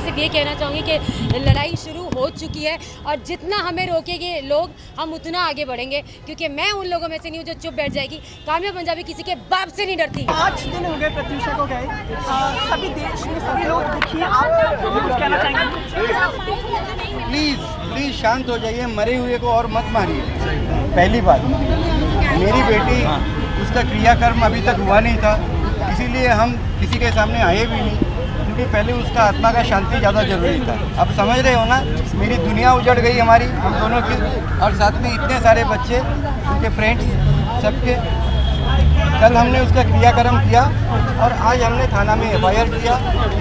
सिर्फ ये कहना चाहूँगी कि लड़ाई शुरू हो चुकी है और जितना हमें रोकेंगे लोग हम उतना आगे बढ़ेंगे, क्योंकि मैं उन लोगों में से नहीं हूँ जो चुप बैठ जाएगी। काम्या पंजाबी किसी के बाप से नहीं डरती। 5 दिन हो गए प्रत्यूषा को गए, सभी देश में सभी लोग देखिए, आप कुछ कहना चाहेंगे? प्लीज़ शांत हो जाइए, मरे हुए को और मत मारिए। पहली बात, मेरी बेटी उसका क्रियाकर्म अभी तक हुआ नहीं था, इसीलिए हम किसी के सामने आए भी नहीं, क्योंकि पहले उसका आत्मा का शांति ज़्यादा ज़रूरी था। अब समझ रहे हो ना, मेरी दुनिया उजड़ गई हमारी, हम दोनों की, और साथ में इतने सारे बच्चे, उनके फ्रेंड्स, सबके। कल हमने उसका क्रियाकर्म किया और आज हमने थाना में FIR किया।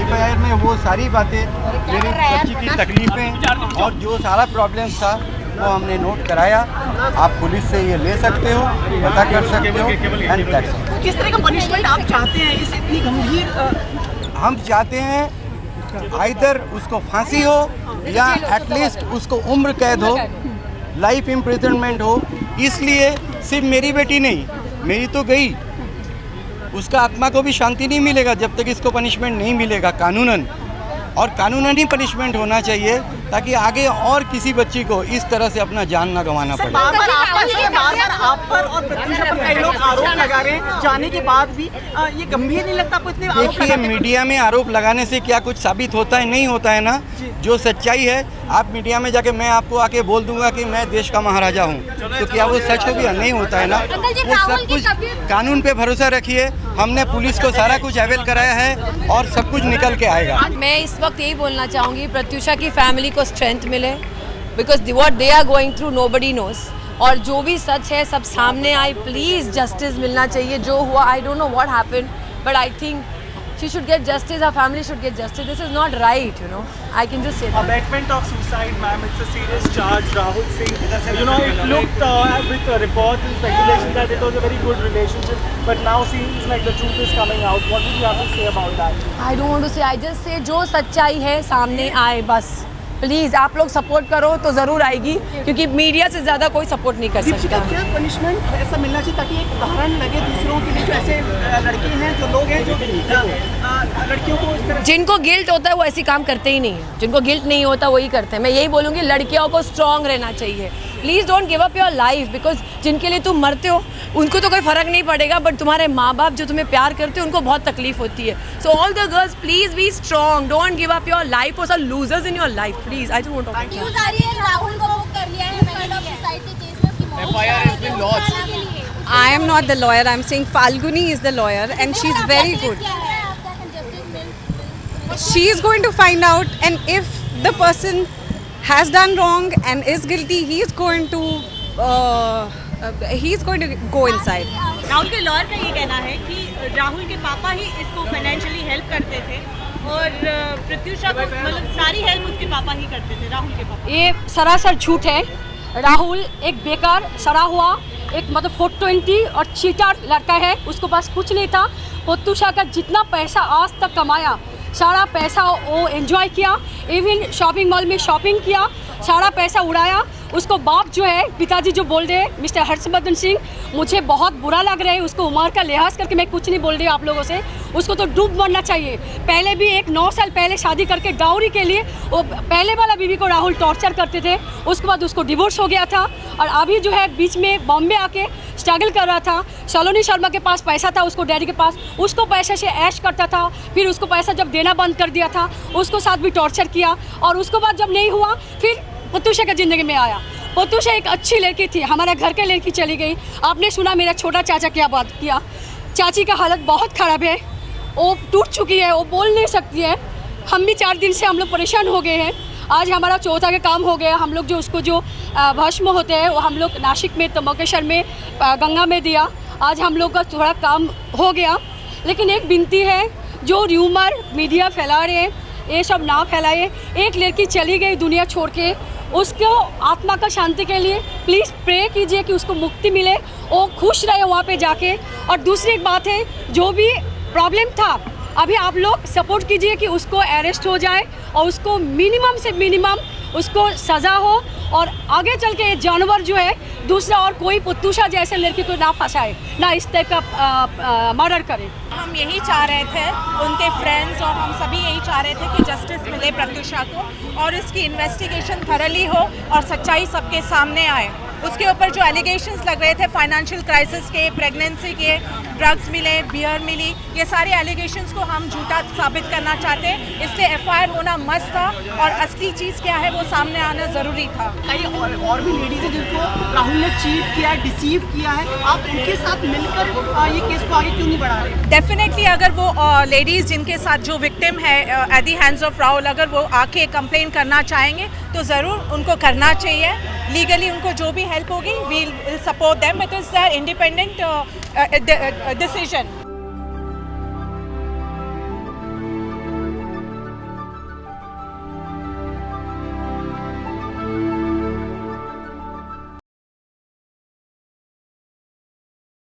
FIR में वो सारी बातें, मेरी बच्ची की तकलीफ़ें और जो सारा प्रॉब्लम्स था वो हमने नोट कराया। आप पुलिस से ये ले सकते हो, पता कर सकते हो। एंड दैट्स किस तरह का पनिशमेंट आप चाहते हैं इस इतनी गंभीर? हम चाहते हैं आइदर उसको फांसी हो या एटलीस्ट उसको उम्र कैद हो, लाइफ इम्प्रिजनमेंट हो। इसलिए सिर्फ मेरी बेटी नहीं, मेरी तो गई, उसका आत्मा को भी शांति नहीं मिलेगा जब तक इसको पनिशमेंट नहीं मिलेगा कानूनन। और कानूनन ही पनिशमेंट होना चाहिए ताकि आगे और किसी बच्ची को इस तरह से अपना जान ना गंवाना पड़े। बार-बार आप पर और प्रत्यूषा पर कई लोग आरोप लगा रहे हैं, जाने के बाद भी ये गंभीर नहीं लगता आपको? इतने आरोप देखिए, मीडिया में आरोप लगाने से क्या कुछ साबित होता है? नहीं होता है ना। जो सच्चाई है, आप मीडिया में जाके मैं आपको आके बोल दूंगा कि मैं देश का महाराजा हूँ, तो क्या वो सच हो गया? नहीं होता है ना। वो सब कुछ कानून पे भरोसा रखिए। हमने पुलिस को सारा कुछ अवेल कराया है और सब कुछ निकल के आएगा। मैं इस वक्त यही बोलना चाहूँगी, प्रत्यूषा की फैमिली को स्ट्रेंथ मिले, because what they are going through nobody knows. और जो भी सच है सब सामने आए, प्लीज़ जस्टिस मिलना चाहिए। जो हुआ, I don't know what happened, but I think she should get justice, her family should get justice. This is not right, you know. I can just say that. Abetment of suicide, ma'am, it's a serious charge. Rahul Singh, you know, it looked with reports and speculation that it was a very good relationship, but now seems like the truth is coming out. What would you have to say about that? I don't want to say, I just say जो सच्चाई है सामने आए बस। Please आप लोग support करो तो ज़रूर आएगी, क्योंकि मीडिया से ज़्यादा कोई सपोर्ट नहीं कर सकता। क्या पनिशमेंट ऐसा मिलना चाहिए ताकि एक उदाहरण लगे दूसरों के लिए, जो ऐसे लड़के हैं, जो लोग हैं, जो लड़कियों को इस तरह? जिनको गिल्ट होता है वो ऐसी काम करते ही नहीं है, जिनको गिल्ट नहीं होता वही करते हैं। मैं यही बोलूँगी, लड़कियों को स्ट्रॉन्ग रहना चाहिए। Please don't give up your life, because जिनके लिए तुम मरते हो उनको तो कोई फ़र्क नहीं पड़ेगा, बट तुम्हारे माँ बाप जो तुम्हें प्यार करते हो उनको बहुत तकलीफ होती है। So all the girls please be strong, don't give up your life for some losers in your life. Please, I don't want to. News आ रही है राहुल को बुक कर लिया है मैटर ऑफ सुसाइड के केस में, उसकी मौत FIR has been lodged. I am not the lawyer. I'm saying Falguni is the lawyer, and she's very good. She is going to find out, and if the person has done wrong and is guilty, he is going to go inside. Rahul के lawyer का ये कहना है कि राहुल के पापा ही इसको financially help करते थे और प्रत्यूषा को मतलब सारी हेल्प उसके पापा ही करते थे, राहुल के पापा। ये सरासर झूठ है। राहुल एक बेकार, सड़ा हुआ, एक मतलब 420 और चीटर लड़का है। उसके पास कुछ नहीं था। प्रत्यूषा का जितना पैसा आज तक कमाया, सारा पैसा वो एंजॉय किया, इवन शॉपिंग मॉल में शॉपिंग किया, सारा पैसा उड़ाया। उसको बाप जो है, पिताजी जो बोल रहे हैं मिस्टर हर्षवर्धन सिंह, मुझे बहुत बुरा लग रहा है। उसको उम्र का लिहाज करके मैं कुछ नहीं बोल रही आप लोगों से, उसको तो डूब मरना चाहिए। पहले भी एक 9 साल पहले शादी करके डाउरी के लिए वो पहले वाला बीवी को राहुल टॉर्चर करते थे, उसके बाद उसको डिवोर्स हो गया था और अभी जो है बीच में बॉम्बे आके स्ट्रगल कर रहा था। सलोनी शर्मा के पास पैसा था, उसको डैडी के पास, उसको पैसे से ऐश करता था। फिर उसको पैसा जब देना बंद कर दिया था, उसको साथ भी टॉर्चर किया और उसके बाद जब नहीं हुआ फिर प्रत्यूषा के ज़िंदगी में आया। प्रत्यूषा एक अच्छी लड़की थी, हमारे घर के लड़की चली गई। आपने सुना मेरा छोटा चाचा क्या बात किया। चाची का हालत बहुत ख़राब है, वो टूट चुकी है, वो बोल नहीं सकती है। हम भी 4 दिन से हम लोग परेशान हो गए हैं। आज हमारा चौथा का काम हो गया। हम लोग जो उसको जो भस्म होते हैं वो हम लोग नासिक में, त्र्यंबकेश्वर में, गंगा में दिया। आज हम लोग का थोड़ा काम हो गया, लेकिन एक विनती है, जो र्यूमर मीडिया फैला रहे हैं ये सब ना फैलाए। एक लड़की चली गई दुनिया छोड़ के, उसको आत्मा का शांति के लिए प्लीज़ प्रे कीजिए कि उसको मुक्ति मिले, वो खुश रहे वहाँ पे जाके। और दूसरी एक बात है, जो भी प्रॉब्लम था अभी आप लोग सपोर्ट कीजिए कि उसको अरेस्ट हो जाए और उसको मिनिमम से मिनिमम उसको सज़ा हो और आगे चल के ये जानवर जो है दूसरा और कोई पुत्तूषा जैसे लड़की को ना फंसाए, ना इस टाइप का मर्डर करे। हम यही चाह रहे थे, उनके फ्रेंड्स और हम सभी यही चाह रहे थे कि जस्टिस मिले प्रत्युषा को और इसकी इन्वेस्टिगेशन थरली हो और सच्चाई सबके सामने आए। उसके ऊपर जो एलिगेशंस लग रहे थे फाइनेंशियल क्राइसिस के, प्रेगनेंसी के, ड्रग्स मिले, बियर मिली, ये सारे एलिगेशंस को हम झूठा साबित करना चाहते हैं, इसलिए एफआईआर होना मस्ट था और असली चीज़ क्या है वो सामने आना ज़रूरी था। कई और भी लेडीज हैं जिनको राहुल ने चीट किया है, डिसीव किया है, आप उनके साथ मिलकर ये केस को आगे क्यों नहीं बढ़ा रहे? डेफिनेटली अगर वो लेडीज़ जिनके साथ जो विक्टिम है at the hands of Rahul, अगर वो आके कंप्लेन करना चाहेंगे तो ज़रूर उनको करना चाहिए। लीगली उनको जो भी हेल्प होगी we will support them, it is their independent decision.